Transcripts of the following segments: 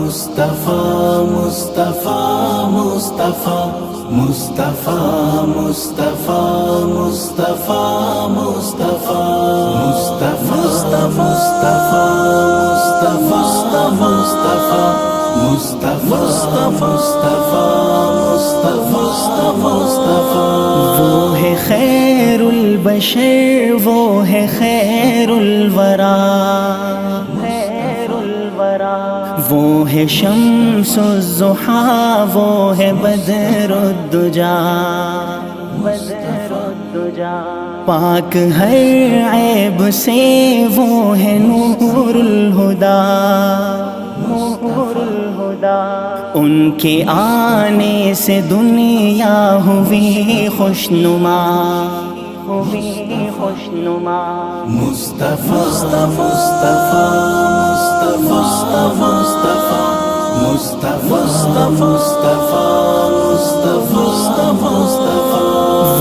مصطفیٰ مصطفیٰ مصطفیٰ مصطفیٰ مصطفیٰ مصطفیٰ مصطفیٰ مصطفیٰ مصطفیٰ مصطفیٰ مصطفیٰ مصطفیٰ وہ ہے خیر البشر، وہ ہے خیر الورا، وہ ہے شمس الضحیٰ، وہ ہے بدر الدجا، پاک ہر عیب سے وہ ہے نور الہدا، ان کے آنے سے دنیا ہوئی خوشنما، مصطفیٰ مصطفیٰ مصطفیٰ مصطفیٰ مصطفیٰ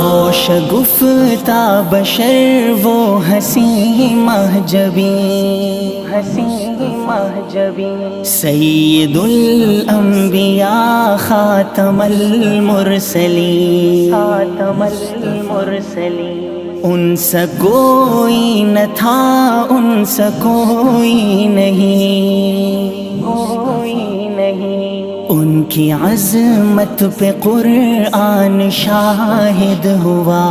وہ شگفتہ بشر، وہ حسین مہجبی، سید الانبیاء خاتم المرسلین، ان سا کوئی نہ تھا، ان سا کوئی نہیں، ان کی عظمت پہ قرآن شاہد ہوا،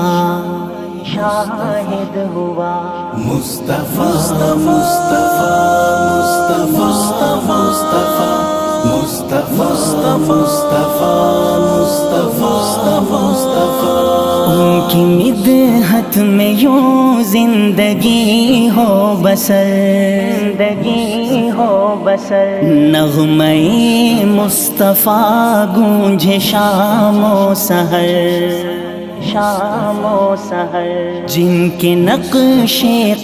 مصطفیٰ مصطفیٰ مصطفیٰ مصطفیٰ مصطفیٰ ان کی مدحت میں یوں زندگی ہو بسر، نغمہ مصطفیٰ گونجے شام و سحر، جن کے نقش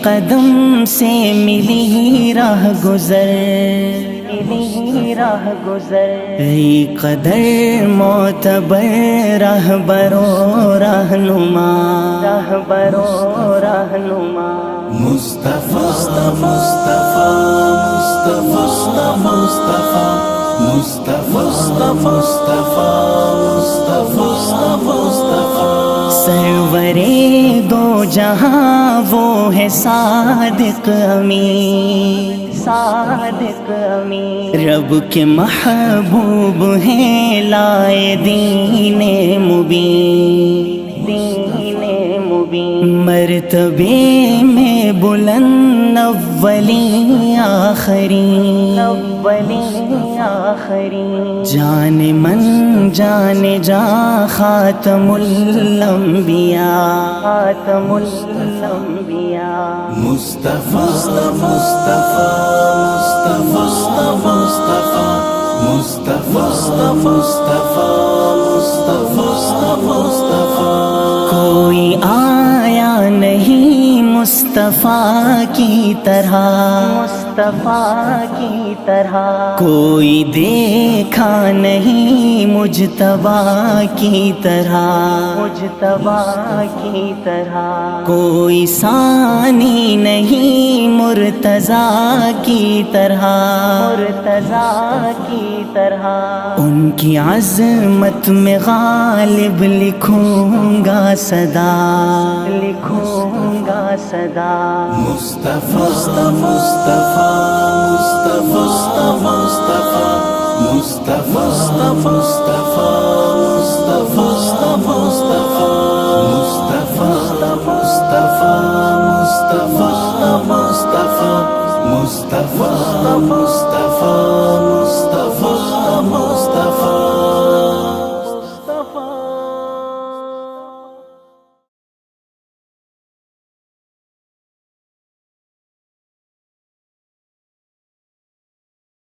قدم سے ملی راہ گزر، ای قدر معتبر رہبر و رہنما، مصطفیٰ مصطفیٰ مصطفیٰ مصطفیٰ سرور دو جہاں وہ ہے صادق امین، رب کے محبوب ہیں لائے دین مبین، مرتبے میں بلند اولین آخرین، جان من جان جا خاتم الانبیاء، مصطفیٰ مصطفیٰ مصطفیٰ کوئی آیا نہیں مصطفیٰ کی طرح، کوئی دیکھا نہیں مجتبیٰ کی طرح، کوئی ثانی نہیں مرتضیٰ کی طرح، ان کی عظمت میں غالب لکھوں گا صدا، مصطفیٰ مصطفیٰ مصطفیٰ